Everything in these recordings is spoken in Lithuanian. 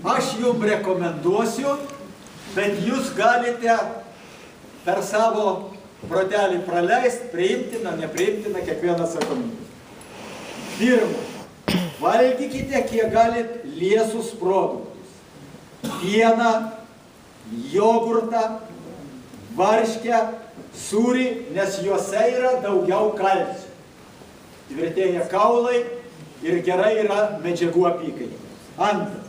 Aš jums rekomenduosiu, bet jūs galite per savo protelį praleisti, priimtiną, nepriimtiną kiekvieną atsakomybę. Pirma, valgykite, kiek galit liesus produktus. Pieną, jogurtą, varškę, sūrį, nes juose yra daugiau kalcio. Tvirtėja kaulai ir gerai yra medžiagų apykaita. Antra,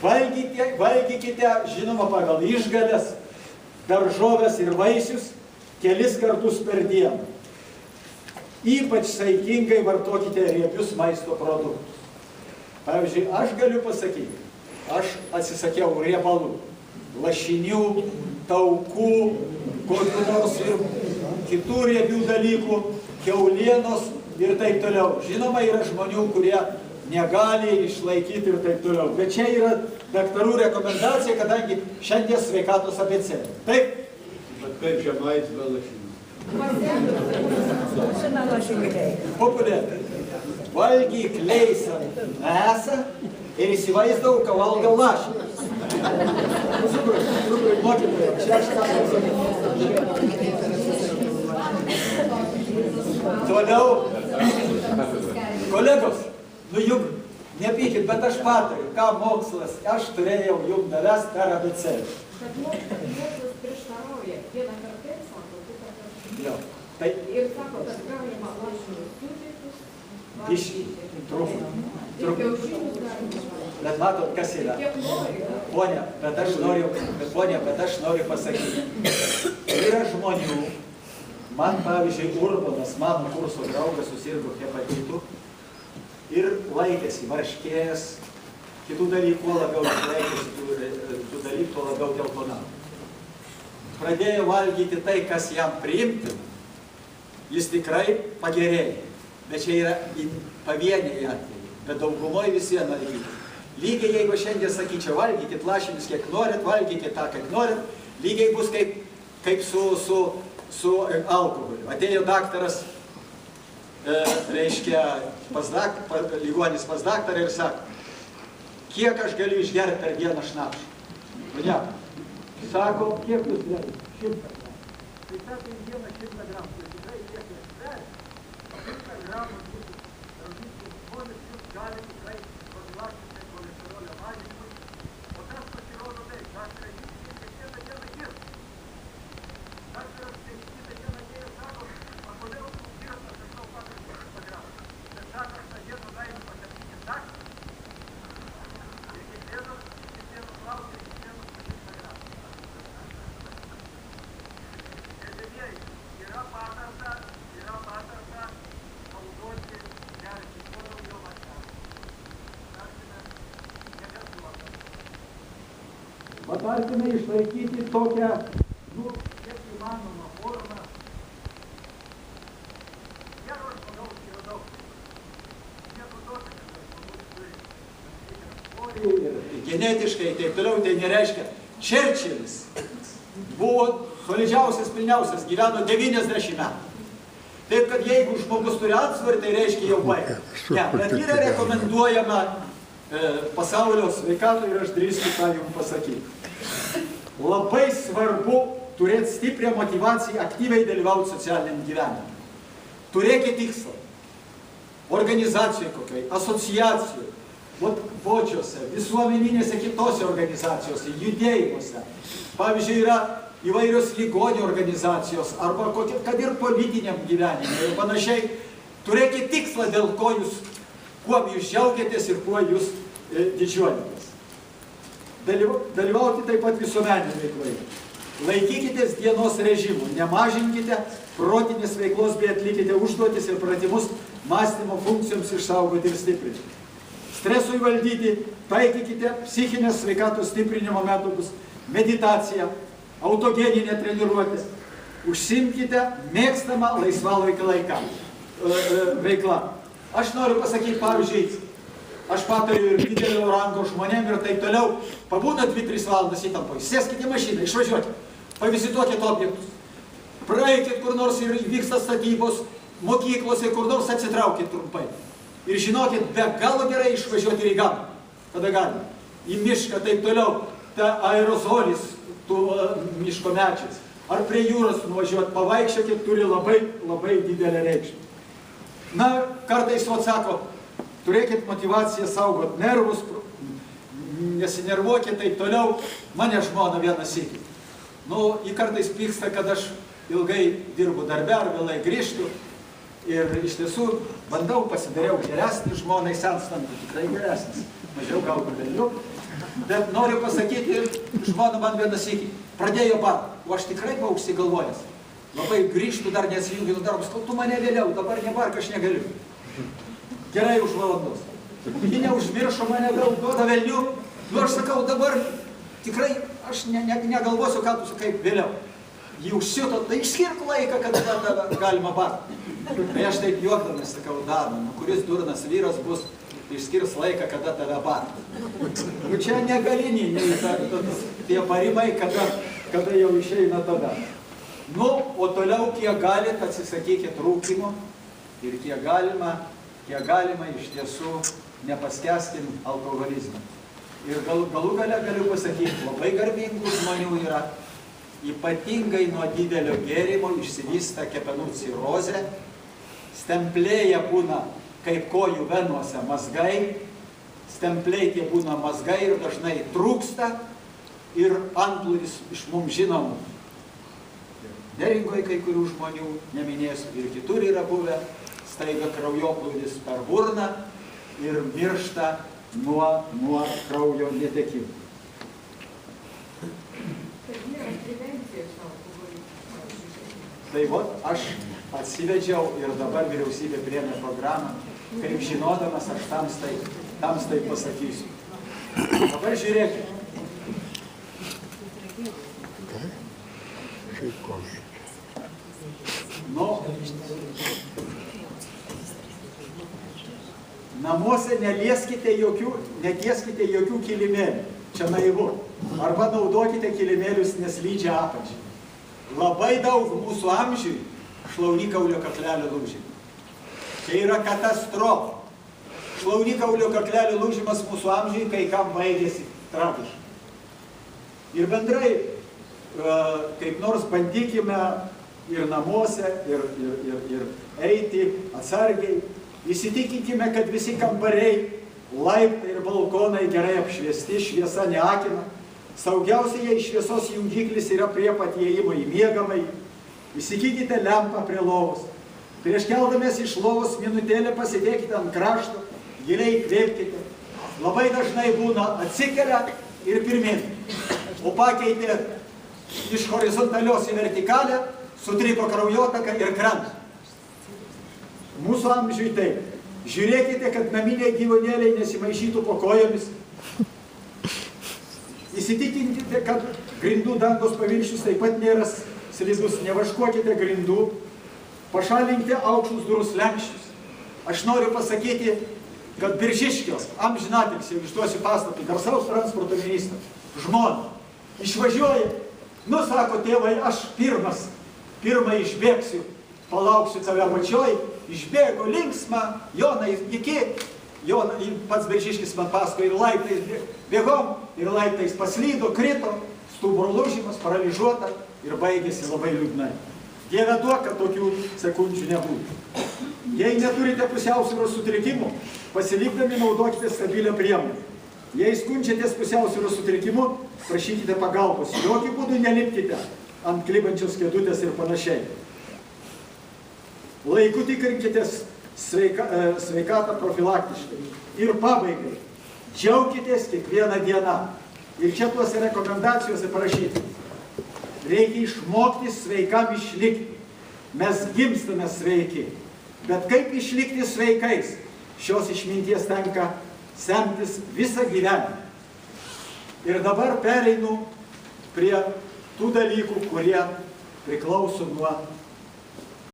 valgykite, žinoma, pagal išgales, daržoves ir vaisius kelis kartus per dieną. Ypač saikingai vartokite riebius maisto produktus. Pavyzdžiui, aš galiu pasakyti, aš atsisakiau riebalų, lašinių, taukų, kokių nors ir kitų riebių dalykų, kiaulienos ir taip toliau. Žinoma, yra žmonių, kurie negali išlaikyti ir taip toliau. Bet čia yra daktarų rekomendacija, kadangi šiandien sveikatos abėcėlė. Taip? Bet kaip žemaitis be lašinių? Populiariai. Valgyk leisą mesą ir įsivaizduoju, ką valgo lašinis. Mokytojai, čia aš ką pasakyti. Toliau, kolegos, nu juk nepykit, bet aš patariu, ką mokslas, aš turėjau jums davęs per abėcėlę. Bet mokslas prieštarauja. Vieną kartą sako, kitą kartą. Jo, tai Ir sako, kad galima lašinius sudėtus, truputį. ir kiaušinius galima. Bet matot, kas yra? Kiek nori. Ponia, bet aš noriu pasakyti. Yra žmonių, man pavyzdžiui, Urbanas, mano kurso draugas, susirgo hepatitu ir laikėsi varškės, kitų dalykų labiau laikėsi, tų dalykų labiau geltonavo. Pradėjo valgyti tai, kas jam priimtina, jis tikrai pagerėjo. Bet čia yra pavieniai atvejai, bet daugumoje vis viena lygybė. Lygiai jeigu šiandien sakyčiau, valgykit lašinius kiek norit, valgykit tą, kiek norit, lygiai bus kaip su alkoholiu. Atėjo daktaras, reiškia, ligonis pas daktarą ir sako, kiek aš galiu išgerti per dieną šnapšą? Ne. Sako, kiek jūs gerite? 100 gramų. Tai sako, į dieną 100 gramų. Tai tikrai reikia išverti. 100 gramų būtų rūgyti žmonės, jūs gali tikrai pasilašyti cholesterolio mažinimui. O tas pasirodo taip, daktarai kiekvieną dieną girta. Daktaras kiekvieną dieną atėjo, sako, a kodėl tu girtas, aš tau patariu 100 gramų. Bet sako, aš tą dieną gainu pasakyti daktarą. Ir kiekvienas laukia, kiekvienas 100 gramų. Yra patarta naudoti gerti kuo daugiau lašelių. Patarkime išlaikyti tokią, kiek įmanoma formą. Gero žmogaus yra daug. Nieko tokio, kad žmogus turi ir genetiškai, taip toliau, tai nereiškia. Čerčilis buvo solidžiausias, pilniausias, gyveno 90 metų. Taip, kad jeigu žmogus turi atsvarį, tai reiškia jau baigė. Ne, bet yra rekomenduojama pasaulio sveikatų ir aš drįstu tą jums pasakyti. Labai svarbu turėti stiprią motivaciją aktyviai dalyvauti socialiniam gyvenime. Turėkite tikslą. Organizacijoje kokiai, asociacijoje, bočiuose, visuomeninėse kitose organizacijose, judėjimuose. Pavyzdžiui, yra įvairios ligonių organizacijos arba kad ir politiniam gyvenime ir panašiai. Turėkite tikslą, dėl ko jūs, kuo jūs džiaugiatės ir kuo jūs didžiuojatės. Dalyvauti taip pat visuomeninėje veikloje. Laikykitės dienos režimų, nemažinkite protinės veiklos, bei atlikite užduotis ir pratimus mąstymo funkcijoms išsaugoti ir stiprinti. Stresui valdyti, taikykite psichinės sveikatos stiprinimo metodus, meditaciją, autogeninę treniruotę. Užsimkite mėgstamą laisvalaikio veiklą. Aš noriu pasakyti, pavyzdžiui, aš patariu ir didelio rango žmonėm ir taip toliau, pabūna 2-3 valandas įtampoj, sėskite į mašiną, išvažiuokite, pavizituokite objektus, praeikit kur nors ir vyksta statybos, mokyklose, kur nors atsitraukit trumpai. Ir žinokit, be galo gerai išvažiuoti ir į gamtą, kada galime. Į mišką, taip toliau, ta aerozolis, tų miško medžiais. Ar prie jūros nuvažiuoti, pavaikščiokit, turi labai, labai didelę reikšmę. Na, kartais atsako, turėkit motivaciją saugot nervus, nesinervuokit, taip toliau. Mane žmona vienas sykį. Nu, ji kartais pyksta, kad aš ilgai dirbu darbe ar vėlai grįžtu. Ir iš tiesų bandau, pasidariau geresnį žmonai senstant, tikrai geresnis. Mažiau galbūt vėliau. Bet noriu pasakyti, žmona man vienas sykį pradėjo bar. O aš tikrai buvau užsigalvojęs. Labai grįžtu, dar nesijunginu darbus. Kol tu mane vėliau, dabar nebark, aš negaliu. Gerai už valandos. Ji neužmiršo mane, vėl duoda velnių. Nu aš sakau, dabar tikrai aš negalvosiu, ką tu sakai vėliau. Ji užsiuto, tai išskirk laiką, kada tave galima barti. Tai aš taip juokdamas sakau, Dana, nu kuris durnas vyras bus, išskirs laiką, kada tave barti. Nu čia negaliniai, tie parimai, kada jau išeina tada. Nu, o toliau, kiek galit, atsisakykit rūkymo ir kiek galima iš tiesų nepaskeskim alkoholizmą. Ir galų gale galiu pasakyti, labai garbingų žmonių yra, ypatingai nuo didelio gėrimo išsivysta kepenų cirozė, stemplėje būna kaip kojų venuose mazgai, stempliai tie būna mazgai ir dažnai trūksta ir antplūdis iš mums žinomų. Neringoje kai kurių žmonių, neminėsiu, ir kitur yra buvę, staiga kraujoplūdis per burną ir miršta nuo kraujo netekimo. Tai vot, aš atsivedžiau ir dabar vyriausybė priėmė programą, kaip žinodamas aš tamstai pasakysiu. Dabar žiūrėkit. Nu, namuose netieskite jokių kilimėlių. Čia naivu. Arba naudokite kilimėlius neslydžią apačią. Labai daug mūsų amžiui šlaunikaulio kaklelio lūžimų. Čia yra katastrofa. Šlaunikaulio kaklelio lūžimas mūsų amžiui kai kam baigėsi tragiškai. Ir bendrai, kaip nors bandykime ir namuose, ir eiti atsargiai. Įsitikinkime, kad visi kambariai, laiptai ir balkonai gerai apšviesti, šviesa neakina. Saugiausiai, jei šviesos jungiklis yra prie pat įėjimo į miegamąjį. Įsigykite lempą prie lovos. Prieš keldamės iš lovos minutėlę pasidėkite ant krašto, giliai įkvėpkite. Labai dažnai būna atsikelia ir pirmin. O pakeitė iš horizontalios į vertikalę, sutriko kraujotaka ir krenta. Mūsų amžiui taip. Žiūrėkite, kad naminiai gyvūnėliai nesimaišytų po kojomis. Įsitikinkite, kad grindų dangos paviršius taip pat nėra slidus. Nevaškuokite grindų. Pašalinkite aukštus durų slenksčius. Aš noriu pasakyti, kad Biržiškio amžinatilsį, jau išduosiu pastatį, garsaus transporto ministras, žmona, išvažiuoja. Nu, sako, tėvai, aš pirmą išbėgsiu, palauksiu tave apačioj. Išbėgo linksma, Jonai, pats Biržiškis man pasakojo, ir laiptais bėgom, ir laiptais paslydo, krito, stuburo lūžimas, paralyžiuota ir baigėsi labai liūdnai. Dieve duok, kad tokių sekundžių nebūtų. Jei neturite pusiausvyros sutrikimų, pasilikdami naudokite stabilią priemonę. Jei skundžiatės pusiausvyros sutrikimu, prašykite pagalbos. Jokių būdų nelipkite ant klibančios kėdutės ir panašiai. Laiku tikrinkitės sveikatą profilaktiškai. Ir pabaigai, džiaukitės kiekvieną dieną. Ir čia tuose rekomendacijose parašyti. Reikia išmokti sveikam išlikti. Mes gimstame sveiki. Bet kaip išlikti sveikais? Šios išminties tenka semtis visą gyvenimą. Ir dabar pereinu prie tų dalykų, kurie priklauso nuo